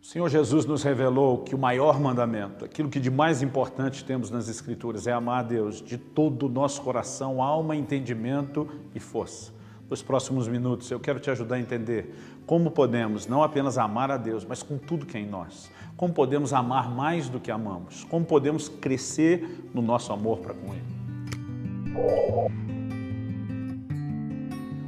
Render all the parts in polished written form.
O Senhor Jesus nos revelou que o maior mandamento, aquilo que de mais importante temos nas Escrituras, é amar a Deus de todo o nosso coração, alma, entendimento e força. Nos próximos minutos eu quero te ajudar a entender como podemos não apenas amar a Deus, mas com tudo que é em nós. Como podemos amar mais do que amamos. Como podemos crescer no nosso amor para com Ele.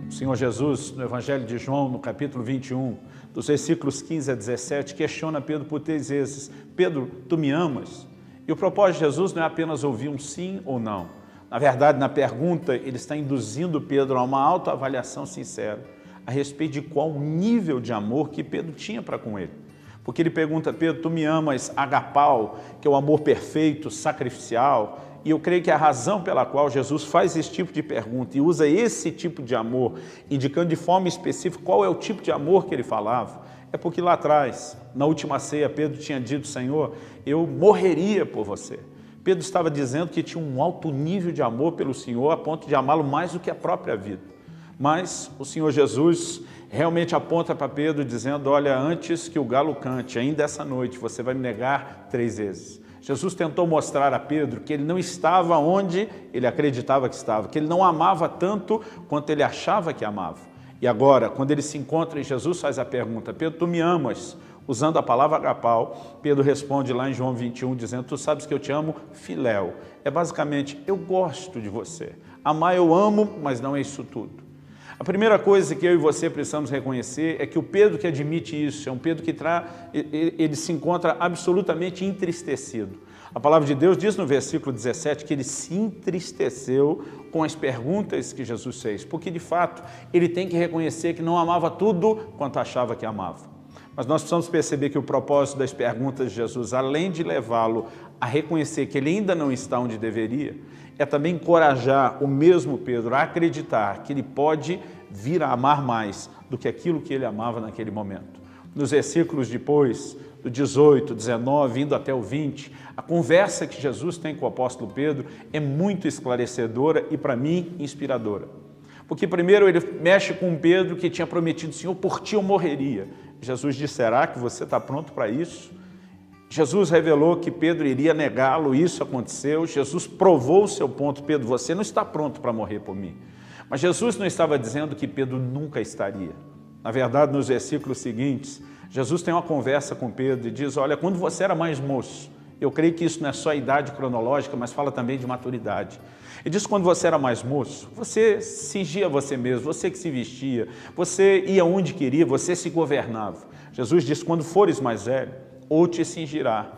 O Senhor Jesus, no Evangelho de João, no capítulo 21, dos versículos 15 a 17, questiona Pedro por 3 vezes. Pedro, tu me amas? E o propósito de Jesus não é apenas ouvir um sim ou não. Na verdade, na pergunta, ele está induzindo Pedro a uma autoavaliação sincera a respeito de qual nível de amor que Pedro tinha para com ele. Porque ele pergunta, Pedro, tu me amas agapau, que é o amor perfeito, sacrificial? E eu creio que a razão pela qual Jesus faz esse tipo de pergunta e usa esse tipo de amor, indicando de forma específica qual é o tipo de amor que ele falava, é porque lá atrás, na última ceia, Pedro tinha dito, Senhor, eu morreria por você. Pedro estava dizendo que tinha um alto nível de amor pelo Senhor, a ponto de amá-lo mais do que a própria vida. Mas o Senhor Jesus realmente aponta para Pedro dizendo, olha, antes que o galo cante, ainda essa noite, você vai me negar 3 vezes. Jesus tentou mostrar a Pedro que ele não estava onde ele acreditava que estava, que ele não amava tanto quanto ele achava que amava. E agora, quando ele se encontra e Jesus faz a pergunta, Pedro, tu me amas? Usando a palavra agapau, Pedro responde lá em João 21, dizendo, tu sabes que eu te amo, filéu. É basicamente, eu gosto de você. Amar eu amo, mas não é isso tudo. A primeira coisa que eu e você precisamos reconhecer é que o Pedro que admite isso, é um Pedro que ele se encontra absolutamente entristecido. A palavra de Deus diz no versículo 17 que ele se entristeceu com as perguntas que Jesus fez, porque de fato ele tem que reconhecer que não amava tudo quanto achava que amava. Mas nós precisamos perceber que o propósito das perguntas de Jesus, além de levá-lo a reconhecer que ele ainda não está onde deveria, é também encorajar o mesmo Pedro a acreditar que ele pode vir a amar mais do que aquilo que ele amava naquele momento. Nos versículos depois, do 18, 19, indo até o 20, a conversa que Jesus tem com o apóstolo Pedro é muito esclarecedora e, para mim, inspiradora. Porque primeiro ele mexe com Pedro que tinha prometido, Senhor, por ti eu morreria. Jesus disse, será que você está pronto para isso? Jesus revelou que Pedro iria negá-lo, isso aconteceu. Jesus provou o seu ponto, Pedro, você não está pronto para morrer por mim. Mas Jesus não estava dizendo que Pedro nunca estaria. Na verdade, nos versículos seguintes, Jesus tem uma conversa com Pedro e diz, olha, quando você era mais moço, eu creio que isso não é só a idade cronológica, mas fala também de maturidade. Ele diz que quando você era mais moço, você cingia você mesmo, você que se vestia, você ia onde queria, você se governava. Jesus diz, quando fores mais velho, ou te cingirá,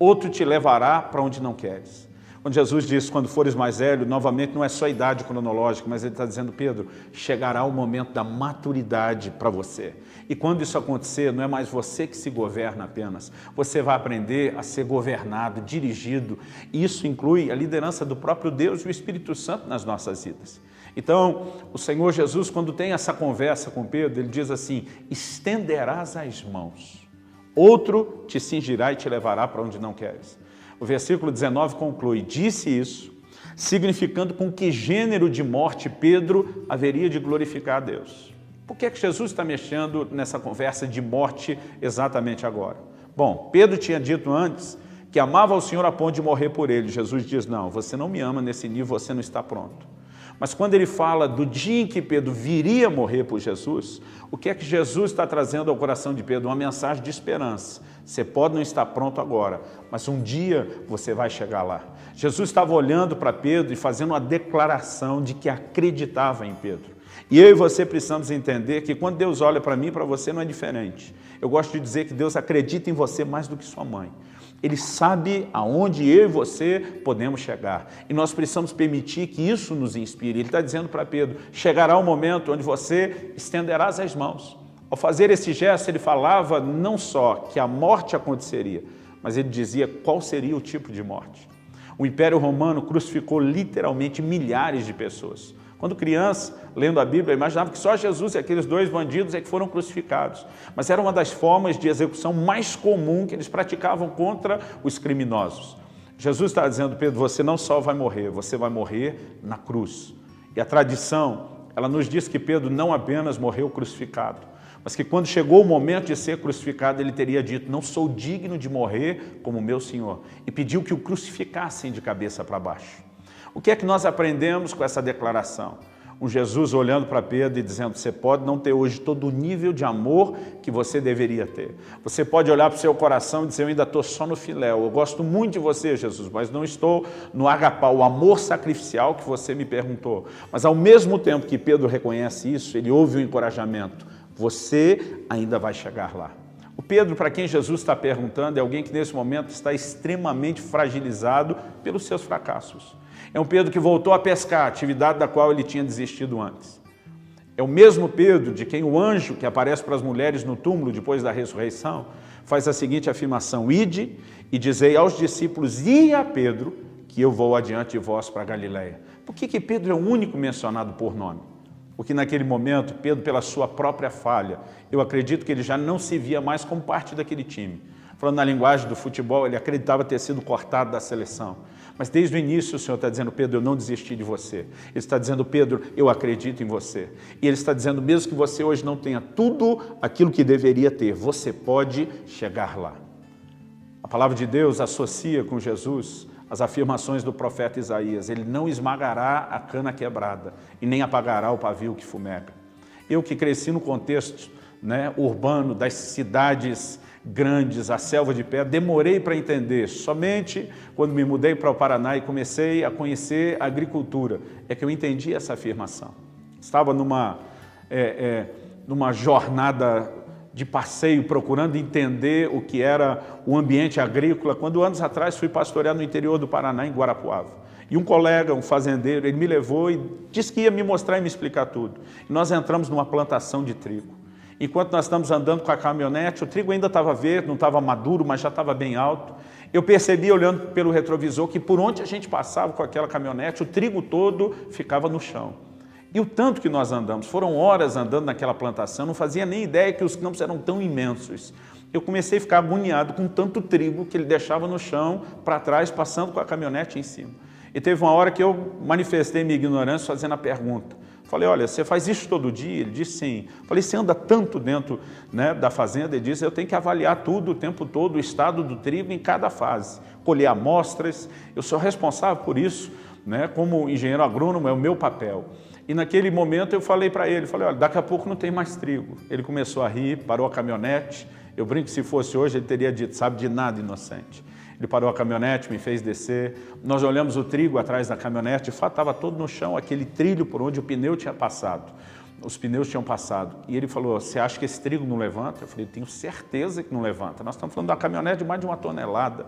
outro te levará para onde não queres. Quando Jesus diz, quando fores mais velho, novamente não é só a idade cronológica, mas ele está dizendo, Pedro, chegará o momento da maturidade para você. E quando isso acontecer, não é mais você que se governa apenas, você vai aprender a ser governado, dirigido. E isso inclui a liderança do próprio Deus e o Espírito Santo nas nossas vidas. Então, o Senhor Jesus, quando tem essa conversa com Pedro, ele diz assim, estenderás as mãos, outro te cingirá e te levará para onde não queres. O versículo 19 conclui, disse isso, significando com que gênero de morte Pedro haveria de glorificar a Deus. Por que é que Jesus está mexendo nessa conversa de morte exatamente agora? Bom, Pedro tinha dito antes que amava o Senhor a ponto de morrer por ele. Jesus diz, não, você não me ama nesse nível, você não está pronto. Mas quando ele fala do dia em que Pedro viria morrer por Jesus, o que é que Jesus está trazendo ao coração de Pedro? Uma mensagem de esperança. Você pode não estar pronto agora, mas um dia você vai chegar lá. Jesus estava olhando para Pedro e fazendo uma declaração de que acreditava em Pedro. E eu e você precisamos entender que quando Deus olha para mim e para você não é diferente. Eu gosto de dizer que Deus acredita em você mais do que sua mãe. Ele sabe aonde eu e você podemos chegar. E nós precisamos permitir que isso nos inspire. Ele está dizendo para Pedro, chegará um momento onde você estenderás as mãos. Ao fazer esse gesto, ele falava não só que a morte aconteceria, mas ele dizia qual seria o tipo de morte. O Império Romano crucificou literalmente milhares de pessoas. Quando criança, lendo a Bíblia, eu imaginava que só Jesus e aqueles 2 bandidos é que foram crucificados. Mas era uma das formas de execução mais comum que eles praticavam contra os criminosos. Jesus está dizendo, Pedro, você não só vai morrer, você vai morrer na cruz. E a tradição, ela nos diz que Pedro não apenas morreu crucificado, mas que quando chegou o momento de ser crucificado, ele teria dito, não sou digno de morrer como meu Senhor, e pediu que o crucificassem de cabeça para baixo. O que é que nós aprendemos com essa declaração? Um Jesus olhando para Pedro e dizendo, você pode não ter hoje todo o nível de amor que você deveria ter. Você pode olhar para o seu coração e dizer, eu ainda estou só no filéu, eu gosto muito de você, Jesus, mas não estou no agapau, o amor sacrificial que você me perguntou. Mas ao mesmo tempo que Pedro reconhece isso, ele ouve o encorajamento, você ainda vai chegar lá. O Pedro, para quem Jesus está perguntando, é alguém que nesse momento está extremamente fragilizado pelos seus fracassos. É um Pedro que voltou a pescar, atividade da qual ele tinha desistido antes. É o mesmo Pedro de quem o anjo que aparece para as mulheres no túmulo depois da ressurreição faz a seguinte afirmação, ide e dizei aos discípulos e a Pedro que eu vou adiante de vós para Galileia. Por que Pedro é o único mencionado por nome? Porque naquele momento, Pedro, pela sua própria falha, eu acredito que ele já não se via mais como parte daquele time. Falando na linguagem do futebol, ele acreditava ter sido cortado da seleção. Mas desde o início o Senhor está dizendo, Pedro, eu não desisti de você. Ele está dizendo, Pedro, eu acredito em você. E Ele está dizendo, mesmo que você hoje não tenha tudo aquilo que deveria ter, você pode chegar lá. A palavra de Deus associa com Jesus as afirmações do profeta Isaías. Ele não esmagará a cana quebrada e nem apagará o pavio que fumega. Eu que cresci no contexto urbano das cidades grandes, a selva de pedra, demorei para entender. Somente quando me mudei para o Paraná e comecei a conhecer a agricultura, é que eu entendi essa afirmação. Estava numa jornada de passeio, procurando entender o que era o ambiente agrícola, quando anos atrás fui pastorear no interior do Paraná, em Guarapuava. E um colega, um fazendeiro, ele me levou e disse que ia me mostrar e me explicar tudo. E nós entramos numa plantação de trigo. Enquanto nós estamos andando com a caminhonete, o trigo ainda estava verde, não estava maduro, mas já estava bem alto. Eu percebi, olhando pelo retrovisor, que por onde a gente passava com aquela caminhonete, o trigo todo ficava no chão. E o tanto que nós andamos, foram horas andando naquela plantação, não fazia nem ideia que os campos eram tão imensos. Eu comecei a ficar agoniado com tanto trigo que ele deixava no chão, para trás, passando com a caminhonete em cima. E teve uma hora que eu manifestei minha ignorância fazendo a pergunta. Falei, olha, você faz isso todo dia? Ele disse, sim. Falei, você anda tanto dentro da fazenda? Ele disse, eu tenho que avaliar tudo o tempo todo, o estado do trigo em cada fase. Colher amostras, eu sou responsável por isso, como engenheiro agrônomo, é o meu papel. E naquele momento eu falei para ele, olha, daqui a pouco não tem mais trigo. Ele começou a rir, parou a caminhonete. Eu brinco que se fosse hoje ele teria dito, sabe de nada, inocente. Ele parou a caminhonete, me fez descer, nós olhamos o trigo atrás da caminhonete, de fato estava todo no chão, aquele trilho por onde o pneu tinha passado, os pneus tinham passado. E ele falou, você acha que esse trigo não levanta? Eu falei, tenho certeza que não levanta, nós estamos falando de uma caminhonete de mais de 1 tonelada.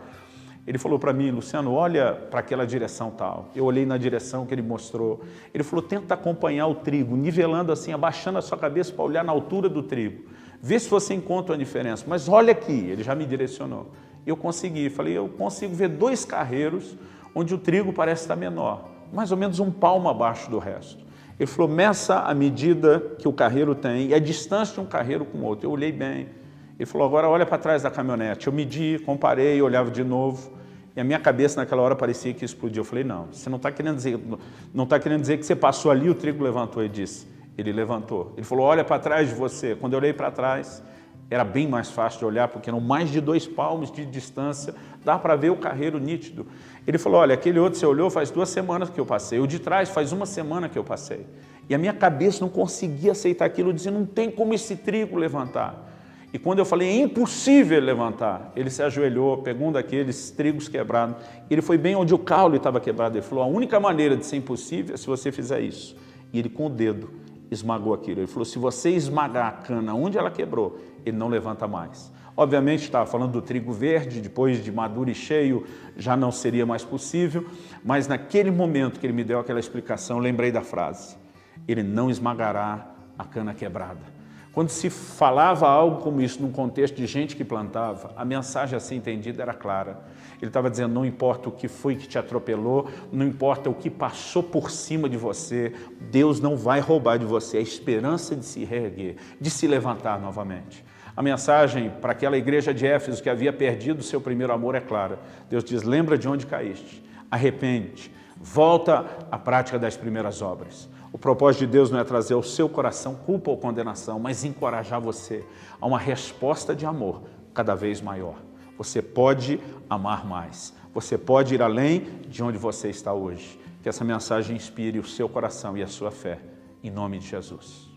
Ele falou para mim, Luciano, olha para aquela direção tal. Eu olhei na direção que ele mostrou. Ele falou, tenta acompanhar o trigo, nivelando assim, abaixando a sua cabeça para olhar na altura do trigo. Vê se você encontra uma diferença, mas olha aqui, ele já me direcionou. Eu consegui, falei, eu consigo ver 2 carreiros onde o trigo parece estar menor, mais ou menos 1 palmo abaixo do resto. Ele falou, meça a medida que o carreiro tem e a distância de um carreiro com o outro. Eu olhei bem. Ele falou, agora olha para trás da caminhonete. Eu medi, comparei, olhava de novo e a minha cabeça naquela hora parecia que explodiu. Eu falei, não, você não está querendo dizer que você passou ali e o trigo levantou. Ele disse, ele levantou. Ele falou, olha para trás de você. Quando eu olhei para trás, era bem mais fácil de olhar, porque eram mais de 2 palmos de distância, dá para ver o carreiro nítido. Ele falou, olha, aquele outro você olhou, faz 2 semanas que eu passei, o de trás faz 1 semana que eu passei. E a minha cabeça não conseguia aceitar aquilo, dizendo, não tem como esse trigo levantar. E quando eu falei, é impossível ele levantar, ele se ajoelhou, pegou um daqueles trigos quebrados, ele foi bem onde o caule estava quebrado, ele falou, a única maneira de ser impossível é se você fizer isso. E ele com o dedo esmagou aquilo. Ele falou, se você esmagar a cana onde ela quebrou, ele não levanta mais. Obviamente estava falando do trigo verde, depois de maduro e cheio já não seria mais possível, mas naquele momento que ele me deu aquela explicação, eu lembrei da frase, ele não esmagará a cana quebrada. Quando se falava algo como isso num contexto de gente que plantava, a mensagem assim entendida era clara. Ele estava dizendo, não importa o que foi que te atropelou, não importa o que passou por cima de você, Deus não vai roubar de você a esperança de se reerguer, de se levantar novamente. A mensagem para aquela igreja de Éfeso que havia perdido o seu primeiro amor é clara. Deus diz, lembra de onde caíste, arrepende, volta à prática das primeiras obras. O propósito de Deus não é trazer ao seu coração culpa ou condenação, mas encorajar você a uma resposta de amor cada vez maior. Você pode amar mais. Você pode ir além de onde você está hoje. Que essa mensagem inspire o seu coração e a sua fé. Em nome de Jesus.